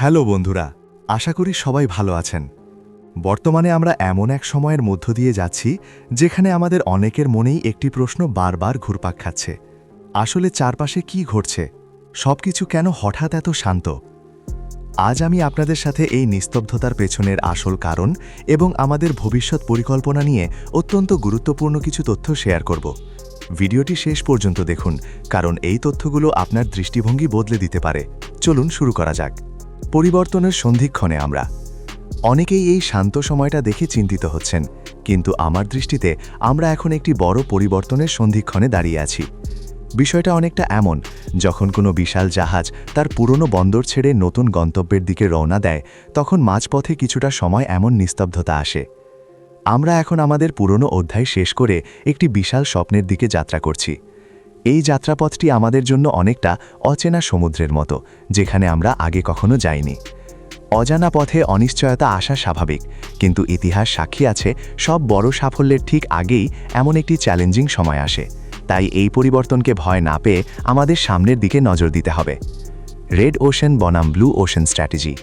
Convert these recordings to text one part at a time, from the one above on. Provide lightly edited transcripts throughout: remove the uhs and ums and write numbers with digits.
Hello বন্ধুরা, আশা করি সবাই ভালো আছেন। বর্তমানে আমরা এমন এক সময়ের মধ্য দিয়ে যাচ্ছি যেখানে আমাদের অনেকের মনেই একটি প্রশ্ন বারবার ঘুরপাক খাচ্ছে। আসলে চারপাশে কি ঘটছে? সবকিছু কেন হঠাৎ এত শান্ত? আজ আমি আপনাদের সাথে এই নিস্তব্ধতার পেছনের আসল কারণ এবং আমাদের ভবিষ্যৎ পরিকল্পনা নিয়ে অত্যন্ত গুরুত্বপূর্ণ কিছু তথ্য শেয়ার করব। ভিডিওটি শেষ পর্যন্ত দেখুন, কারণ এই তথ্যগুলো আপনার দৃষ্টিভঙ্গি বদলে দিতে পারে। চলুন শুরু করা যাক। পরিবর্তনের সন্ধিক্ষণে আমরা অনেকেই এই শান্ত সময়টা দেখে চিন্তিত হচ্ছেন, কিন্তু আমার দৃষ্টিতে আমরা এখন একটি বড় পরিবর্তনের সন্ধিক্ষণে দাঁড়িয়ে আছি। বিষয়টা অনেকটা এমন, যখন কোনো বিশাল জাহাজ তার পুরনো বন্দর ছেড়ে নতুন গন্তব্যের দিকে রওনা দেয়, তখন মাঝপথে কিছুটা সময় এমন নিস্তব্ধতা আসে। আমরা এখন আমাদের পুরনো অধ্যায় শেষ করে একটি বিশাল স্বপ্নের দিকে যাত্রা করছি। এই যাত্রাপথটি আমাদের জন্য অনেকটা অচেনা সমুদ্রের মতো, যেখানে আমরা আগে কখনো যাইনি। অজানা পথে অনিশ্চয়তা আসা স্বাভাবিক, কিন্তু ইতিহাস সাক্ষী আছে সব বড় সাফল্যের ঠিক আগেই এমন একটি চ্যালেঞ্জিং সময় আসে। তাই এই পরিবর্তনকে ভয় না পেয়ে আমাদের সামনের দিকে নজর দিতে হবে। রেড ওশেন বনাম ব্লু ওশেন স্ট্র্যাটেজি।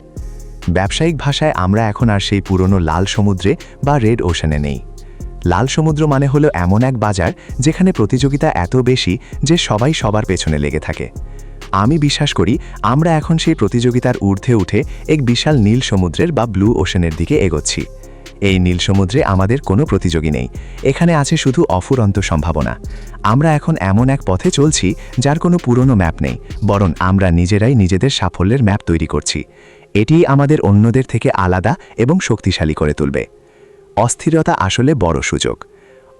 ব্যবসায়িক ভাষায় আমরা এখন আর সেই পুরনো লাল সমুদ্রে বা রেড ওশেনে নেই। লাল সমুদ্র মানে হলো এমন এক বাজার যেখানে প্রতিযোগিতা এত বেশি যে সবাই সবার পেছনে লেগে থাকে। আমি বিশ্বাস করি আমরা এখন সেই প্রতিযোগিতার ঊর্ধ্বে উঠে এক বিশাল নীল সমুদ্রের বা ব্লু ওশেনের দিকে এগোচ্ছি। এই নীল সমুদ্রে আমাদের কোনো প্রতিযোগী নেই, এখানে আছে শুধু অফুরন্ত সম্ভাবনা। আমরা এখন এমন এক পথে চলছি যার কোনো পুরনো ম্যাপ নেই, বরং আমরা নিজেরাই নিজেদের সাফল্যের ম্যাপ তৈরি করছি। এটি আমাদের অন্যদের থেকে আলাদা এবং শক্তিশালী করে তুলবে। অস্থিরতা আসলে বড় সুযোগ।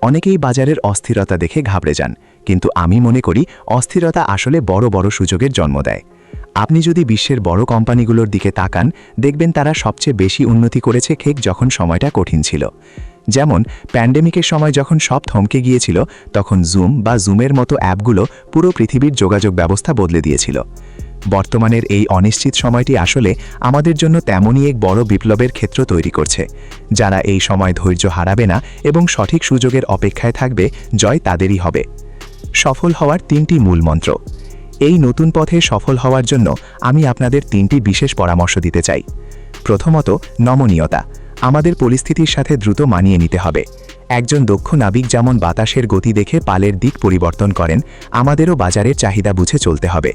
অনেকেই বাজারের অস্থিরতা দেখে ঘাবড়ে যান, কিন্তু আমি মনে করি অস্থিরতা আসলে বড় বড় সুযোগের জন্ম দেয়। আপনি যদি বিশ্বের বড় কোম্পানিগুলোর দিকে তাকান, দেখবেন তারা সবচেয়ে বেশি উন্নতি করেছে ঠিক যখন সময়টা কঠিন ছিল। যেমন প্যান্ডেমিকের সময় যখন সব থমকে গিয়েছিল, তখন জুমের মতো অ্যাপগুলো পুরো পৃথিবীর যোগাযোগ ব্যবস্থা বদলে দিয়েছিল। বর্তমানের এই অনিশ্চিত সময়টি আসলে আমাদের জন্য তেমনই এক বড় বিপ্লবের ক্ষেত্র তৈরি করছে। যারা এই সময় ধৈর্য হারাবে না এবং সঠিক সুযোগের অপেক্ষায় থাকবে, জয় তাদেরই হবে। সফল হওয়ার 3টি মূল মন্ত্র। এই নতুন পথে সফল হওয়ার জন্য আমি আপনাদের 3টি বিশেষ পরামর্শ দিতে চাই। প্রথমত, নমনীয়তা। আমাদের পরিস্থিতির সাথে দ্রুত মানিয়ে নিতে হবে। একজন দক্ষ নাবিক যেমন বাতাসের গতি দেখে পালের দিক পরিবর্তন করেন, আমাদেরও বাজারের চাহিদা বুঝে চলতে হবে।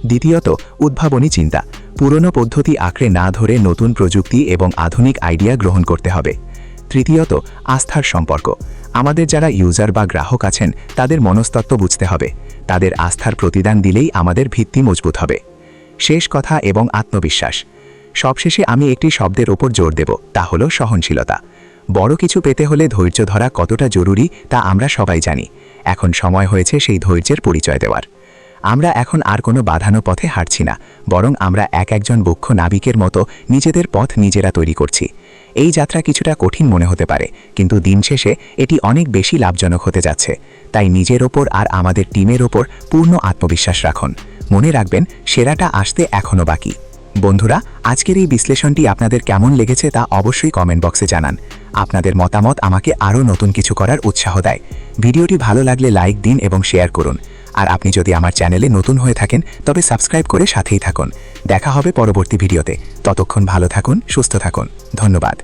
দ্বিতীয়ত, উদ্ভাবনী চিন্তা। পুরনো পদ্ধতি আঁকড়ে না ধরে নতুন প্রযুক্তি এবং আধুনিক আইডিয়া গ্রহণ করতে হবে। তৃতীয়ত, আস্থার সম্পর্ক। আমাদের যারা ইউজার বা গ্রাহক আছেন, তাদের মনস্তত্ত্ব বুঝতে হবে। তাদের আস্থার প্রতিদান দিলেই আমাদের ভিত্তি মজবুত হবে। শেষ কথা এবং আত্মবিশ্বাস। সবশেষে আমি একটি শব্দের ওপর জোর দেব, তা হলো সহনশীলতা। বড় কিছু পেতে হলে ধৈর্য ধরা কতটা জরুরি তা আমরা সবাই জানি। এখন সময় হয়েছে সেই ধৈর্যের পরিচয় দেওয়ার। আমরা এখন আর কোনো বাঁধানো পথে হাঁটছি না, বরং আমরা একজন দক্ষ নাবিকের মতো নিজেদের পথ নিজেরা তৈরি করছি। এই যাত্রা কিছুটা কঠিন মনে হতে পারে, কিন্তু দিন শেষে এটি অনেক বেশি লাভজনক হতে যাচ্ছে। তাই নিজের ওপর আর আমাদের টিমের ওপর পূর্ণ আত্মবিশ্বাস রাখুন। মনে রাখবেন, সেরাটা আসতে এখনও বাকি। বন্ধুরা, আজকের এই বিশ্লেষণটি আপনাদের কেমন লেগেছে তা অবশ্যই কমেন্ট বক্সে জানান। আপনাদের মতামত আমাকে আরও নতুন কিছু করার উৎসাহ দেয়। ভিডিওটি ভালো লাগলে লাইক দিন এবং শেয়ার করুন। আর আপনি যদি আমার চ্যানেলে নতুন হয়ে থাকেন, তবে সাবস্ক্রাইব করে সাথেই থাকুন। দেখা হবে পরবর্তী ভিডিওতে। ততক্ষণ ভালো থাকুন, সুস্থ থাকুন। ধন্যবাদ।